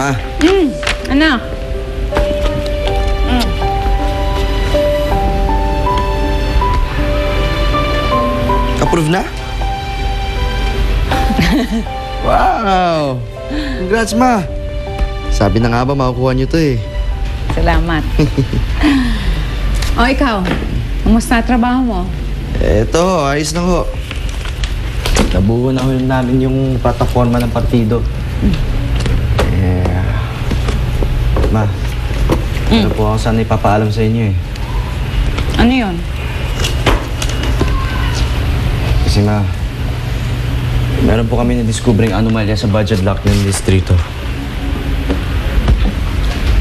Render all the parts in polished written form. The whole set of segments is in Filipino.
Ma. Anak. Approve na? Wow! Congrats, Ma! Sabi na nga ba, makukuha niyo to eh. Salamat. O, ikaw. Kumusta trabaho mo? Eto, ayos na ho. Nabuo na namin yung plataforma ng partido. Ma, ano po ako sana ipapaalam sa inyo eh. Ano yun? Kasi ma, meron po kami na-discovering anomalya sa budget block ng distrito.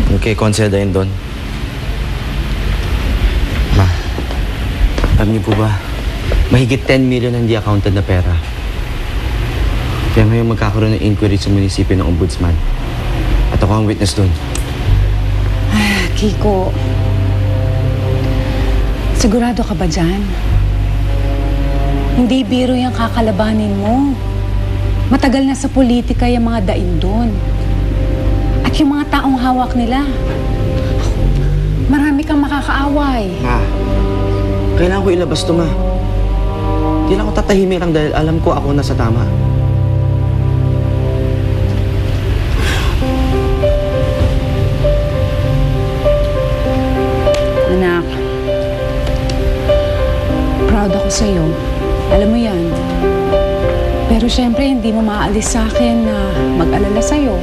Yung kay Conce Daindon. Ma, alam niyo po ba, mahigit 10 million ang hindi accounted na pera. Kaya ngayon magkakaroon ng inquiry sa munisipyo ng ombudsman. At ako ang witness doon. Kiko, sigurado ka ba dyan? Hindi biro yung kakalabanin mo. Matagal na sa politika yung mga Daindon. At yung mga taong hawak nila. Marami kang makakaaway. Ma, kailangan ko ilabas to, ma. Hindi lang ako tatahimik lang dahil alam ko ako nasa tama. Anak, proud ako sa'yo. Alam mo yan. Pero syempre, hindi mo maaalis sa akin na mag-alala sa'yo.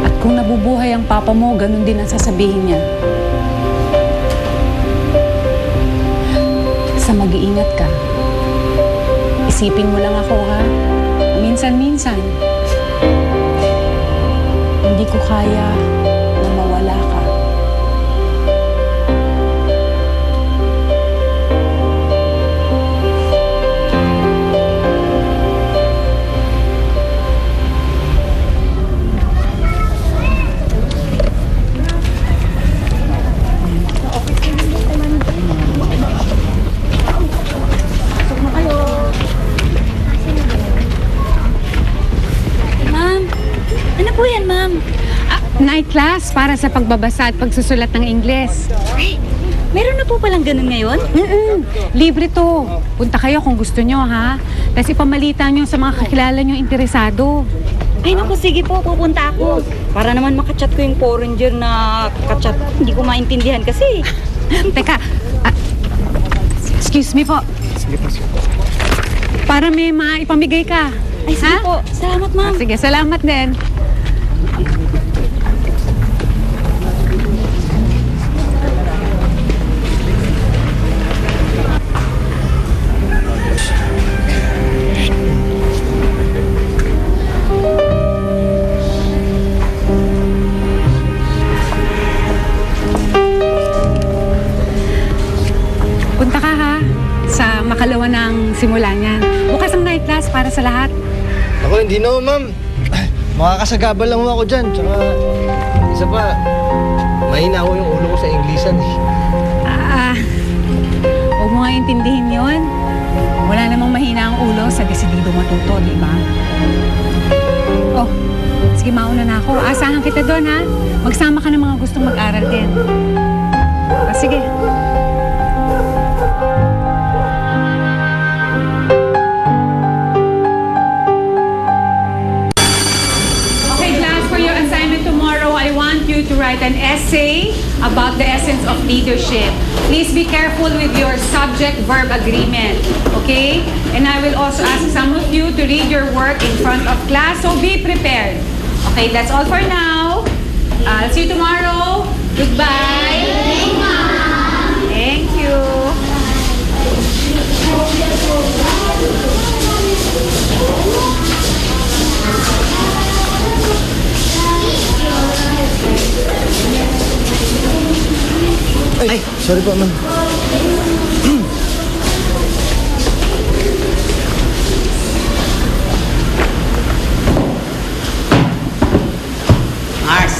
At kung nabubuhay ang papa mo, ganun din ang sasabihin niya. Basta mag-iingat ka. Isipin mo lang ako, ha? Minsan-minsan. Hindi ko kaya na mawala ka. Night class para sa pagbabasa at pagsusulat ng Ingles. Ay, meron na po palang ganun ngayon? Libre to. Punta kayo kung gusto nyo, ha? Tapos ipamalitan nyo sa mga kakilala nyo interesado. Ay, naku, sige po, pupunta ako. Para naman makachat ko yung foreigner na kachat. Hindi ko maintindihan kasi. Teka, excuse me po. Sige po. Para may maipamigay ka. Ay, sige ha? po. Salamat, ma'am. Sige, salamat din. Punta ka, ha? Sa makalawa ng simula niyan. Bukas ang night class para sa lahat. Ako, hindi na, ma'am. Makakasagabal lang ako dyan. Tsaka, isa pa, mahina ako yung ulo ko sa Inglesan eh. Huwag mo nga intindihin yun. Wala namang mahina ang ulo sa desidido matuto, di ba? Oh, sige, mauna na ako. Asahan kita doon, ha? Magsama ka ng mga gustong mag-aral din. Sige. To write an essay about the essence of leadership. Please be careful with your subject-verb agreement, okay? And I will also ask some of you to read your work in front of class, so be prepared. Okay, that's all for now. I'll see you tomorrow. Goodbye. Thank you. Ay, sorry po, ma'am. Mars,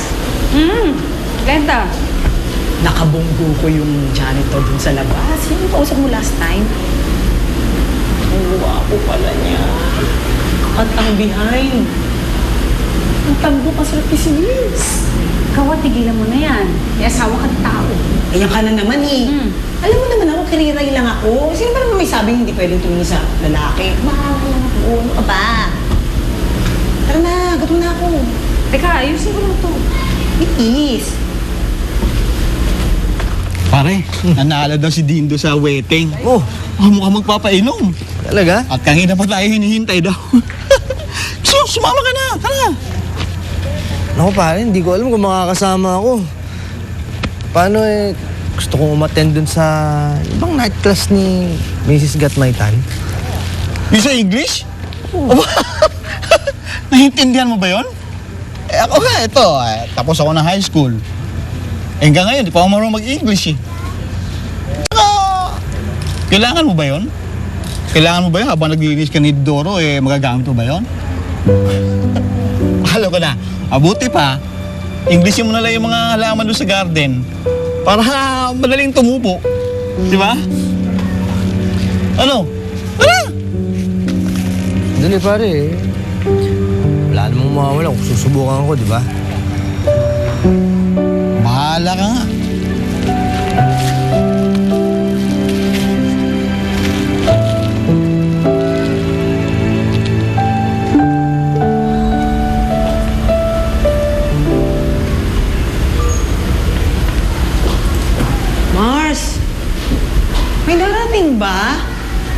Ganda. nakabunggo ko yung janitor dun sa labas. Yung kausap mo last time. Ang guwapo pala niya. At ang behind, Ang tambo ka sa pisngi. Ikaw, tigilan mo na yan. May asawa ka ng tao. Ayan ka na naman eh. Alam mo naman ako, kiriray lang ako. Sino ba naman may sabing hindi pwedeng tumingin sa lalaki? Mahal lang ako. Ano ka ba? Tara na, gato na ako. Teka, ayusin ko lang to. Itis. Pare, nanalo daw si Dindo sa wedding. Oh, Mukhang magpapainom. talaga? At kanina pa tayo hinihintay daw. So, sumama ka na. Tara. Naku pare, hindi ko alam kung makakasama ako. Paano gusto kong umattend dun sa ibang night class ni Mrs. Gatmaitan. Yung sa English? Aba, naintindihan mo ba yon? Ako nga, ito. Tapos ako ng high school. Hanggang ngayon, di pa ako marunong mag-English eh. Saka, kailangan mo ba yon? Kailangan mo ba yun? Habang naglilinis ka ni Doro, magagamit mo ba yon? Alam ko na, mabuti pa, Englishin mo na lang yung mga halaman doon sa garden para madaling tumubo. Di ba? Ano? Tara! Dali pare, wala namang mawawala kung susubukan ko, di ba? Bahala ka nga. Mars, may darating ba?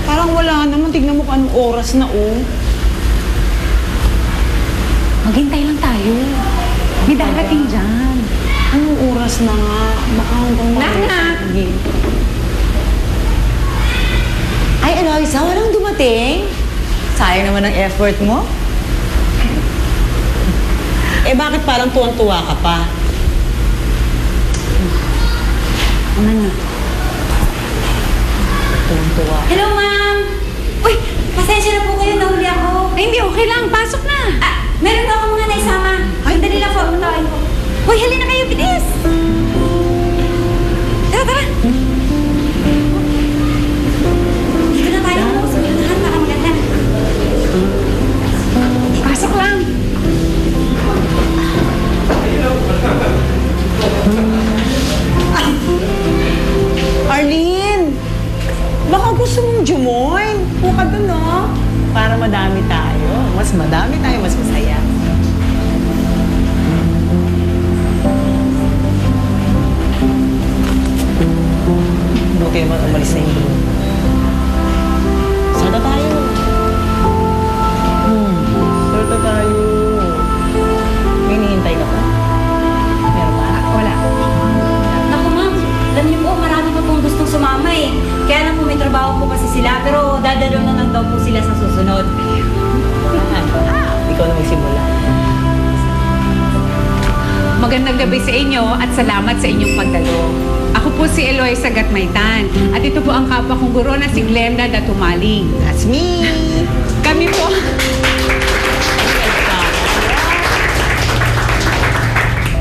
Parang wala naman. Tignan mo kung anong oras na, oh. Maghintay lang tayo. May darating dyan. Anong oras na nga? Baka hanggang Nana! Sige. Ay, Eloisa, walang dumating. Sayang naman ang effort mo. Bakit parang tuwang-tuwa ka pa? Ano na? Tuwang-tuwa. Hello, ma'am! Uy, pasensya na po kayo, nahuli ako. Ay, hindi, okay lang. Pasok na. Meron po ako mga naisama. Ay, dali lang po, puntakin ko. Uy, halina kayo, bilis! Tara, tara! Dito na tayo po, sa unahan para maganda. Pasok lang. Arlene! Baka gusto mong jumoin. Puka dun, no? Para madami tayo. Mas madami tayo, mas masaya. Buti naman umalis na yung doon. Sada tayo. Sada tayo. May hinihintay ka pa? Meron ba? Wala. Naku, ma'am. Alam niyo po, marami pa pong gustong sumama eh. Kaya lang po may trabaho po kasi sila, pero dadalo na lang daw po sila sa susunod. Ikaw na magsimula. Magandang gabi sa inyo at salamat sa inyong pagdalo. Ako po si Eloisa Gatmaitan at ito po ang kapwa kong guro na si Glenda Datumaling. That's me! Kami po...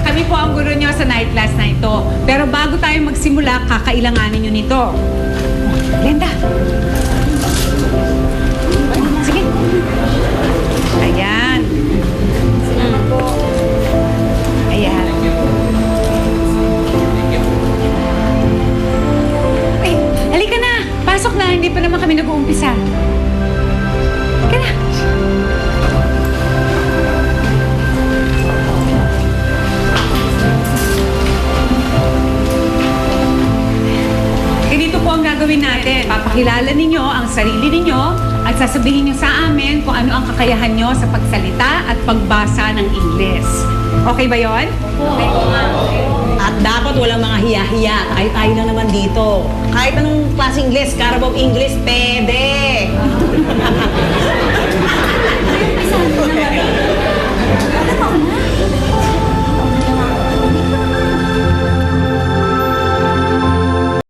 Kami po ang guro nyo sa night class na ito. Pero bago tayo magsimula, kakailanganin nyo nito. Glenda! Sige. Ayan. Ayan. Ay, halika na. Pasok na. Hindi pa naman kami nag-uumpisa. Halika na. Ganito po ang gagawin natin. Papakilala ninyo ang sarili ninyo at sasabihin nyo sa amin kung ano ang kakayahan nyo sa pagsalita at pagbasa ng Ingles. Okay ba yon? At dapat walang mga hiya-hiya. Tayo lang naman dito. Kahit anong klaseng Ingles, Carabao English, pwede.